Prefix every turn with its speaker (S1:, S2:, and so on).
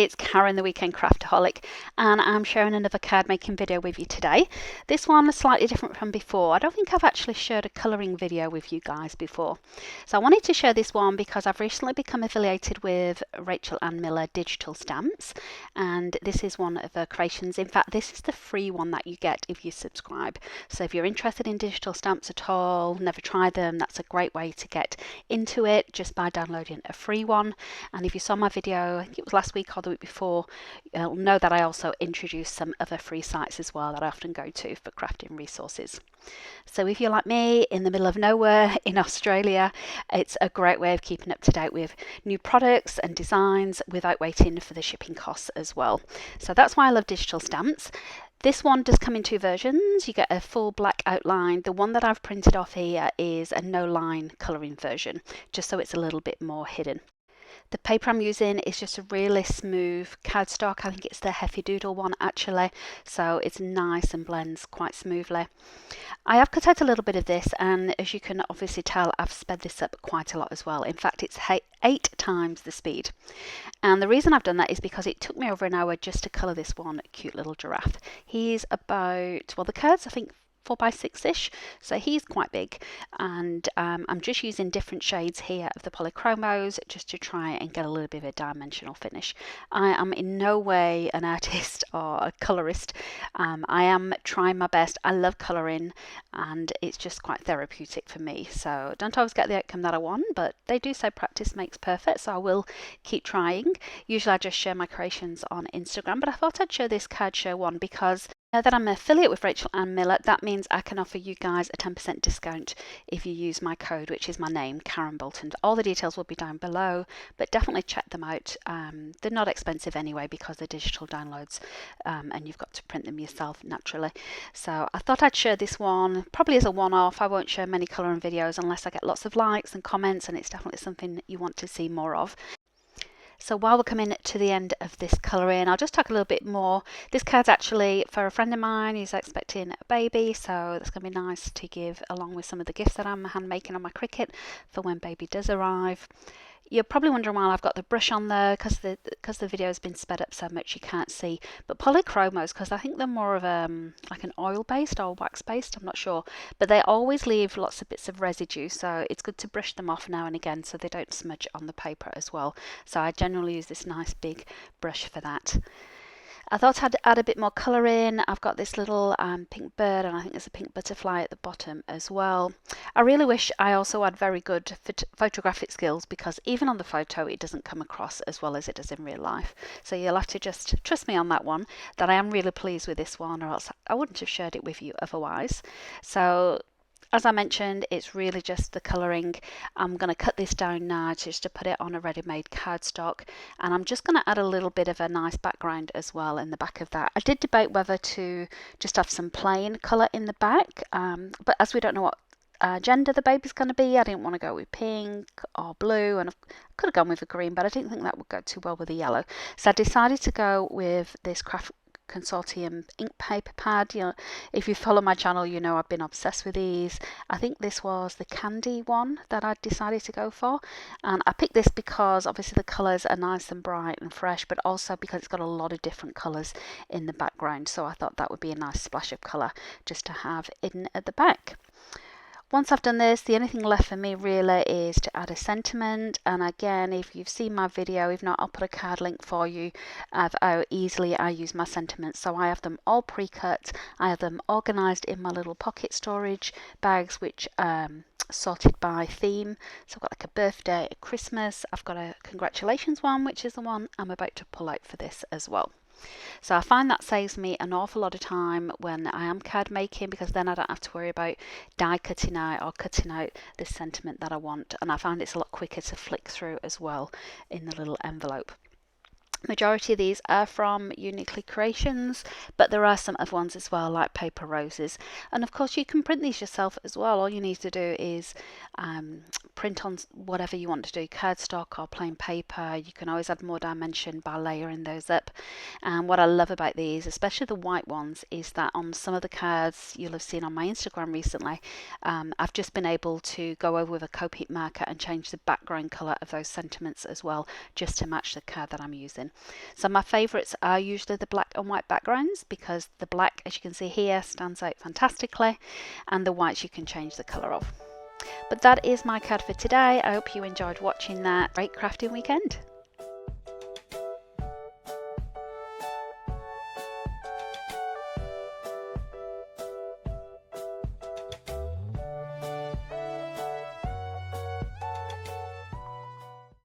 S1: It's Karen, the Weekend Craftaholic, and I'm sharing another card making video with you today. This one is slightly different from before. I don't think I've actually shared a colouring video with you guys before. So I wanted to share this one because I've recently become affiliated with RachelleAnneMiller digital stamps, and this is one of her creations. In fact, this is the free one that you get if you subscribe. So if you're interested in digital stamps at all, never tried them, that's a great way to get into it just by downloading a free one. And if you saw my video, I think it was last week or the week before, you'll know that I also introduced some other free sites as well that I often go to for crafting resources. So if you're like me in the middle of nowhere in Australia, it's a great way of keeping up to date with new products and designs without waiting for the shipping costs as well. So that's why I love digital stamps. This one does come in two versions. You get a full black outline. The one that I've printed off here is a no line colouring version, just so it's a little bit more hidden. The paper I'm using is just a really smooth cardstock. I think it's the Heavy Doodle one actually, so it's nice and blends quite smoothly. I have cut out a little bit of this, and as you can obviously tell, I've sped this up quite a lot as well. In fact, it's 8 times the speed. And the reason I've done that is because it took me over an hour just to colour this one cute little giraffe. He's about, well, the cards I think 4x6ish, so he's quite big, and I'm just using different shades here of the polychromos just to try and get a little bit of a dimensional finish. I am in no way an artist or a colorist. I am trying my best. I love coloring and it's just quite therapeutic for me, so don't always get the outcome that I want, but they do say practice makes perfect, so I will keep trying. Usually I just share my creations on Instagram, but I thought I'd share this card show one because now that I'm an affiliate with RachelleAnneMiller, that means I can offer you guys a 10% discount if you use my code, which is my name, Karen Bolton. All the details will be down below, but definitely check them out. They're not expensive anyway because they're digital downloads, and you've got to print them yourself naturally. So I thought I'd share this one, probably as a one-off. I won't share many colouring videos unless I get lots of likes and comments, and it's definitely something you want to see more of. So while we're coming to the end of this colouring, I'll just talk a little bit more. This card's actually for a friend of mine who's expecting a baby, so that's going to be nice to give along with some of the gifts that I'm hand making on my Cricut for when baby does arrive. You're probably wondering why I've got the brush on there, because the video has been sped up so much you can't see. But polychromos, because I think they're more of like an oil based or wax based, I'm not sure. But they always leave lots of bits of residue, so it's good to brush them off now and again so they don't smudge on the paper as well. So I generally use this nice big brush for that. I thought I'd add a bit more colour in. I've got this little pink bird, and I think there's a pink butterfly at the bottom as well. I really wish I also had very good photographic skills, because even on the photo it doesn't come across as well as it does in real life. So you'll have to just trust me on that one, that I am really pleased with this one, or else I wouldn't have shared it with you otherwise. So as I mentioned, it's really just the colouring. I'm going to cut this down now just to put it on a ready-made cardstock, and I'm just going to add a little bit of a nice background as well in the back of that. I did debate whether to just have some plain colour in the back, but as we don't know what gender the baby's going to be, I didn't want to go with pink or blue, and I could have gone with a green, but I didn't think that would go too well with the yellow. So I decided to go with this Craft Consortium ink paper pad. You know, if you follow my channel, you know I've been obsessed with these. I think this was the candy one that I decided to go for, and I picked this because obviously the colours are nice and bright and fresh, but also because it's got a lot of different colours in the background, so I thought that would be a nice splash of colour just to have in at the back. Once I've done this, the only thing left for me really is to add a sentiment. And again, if you've seen my video, if not, I'll put a card link for you of how easily I use my sentiments. So I have them all pre-cut. I have them organised in my little pocket storage bags, which sorted by theme. So I've got like a birthday, a Christmas. I've got a congratulations one, which is the one I'm about to pull out for this as well. So I find that saves me an awful lot of time when I am card making, because then I don't have to worry about die cutting out or cutting out the sentiment that I want, and I find it's a lot quicker to flick through as well in the little envelope. Majority of these are from Uniquely Creations, but there are some other ones as well, like Paper Roses. And of course you can print these yourself as well. All you need to do is print on whatever you want to do, cardstock or plain paper. You can always add more dimension by layering those up. And what I love about these, especially the white ones, is that on some of the cards you'll have seen on my Instagram recently, I've just been able to go over with a Copic marker and change the background colour of those sentiments as well, just to match the card that I'm using. in. So my favourites are usually the black and white backgrounds, because the black, as you can see here, stands out fantastically, and the whites you can change the colour of. But that is my card for today. I hope you enjoyed watching that. Great crafting weekend.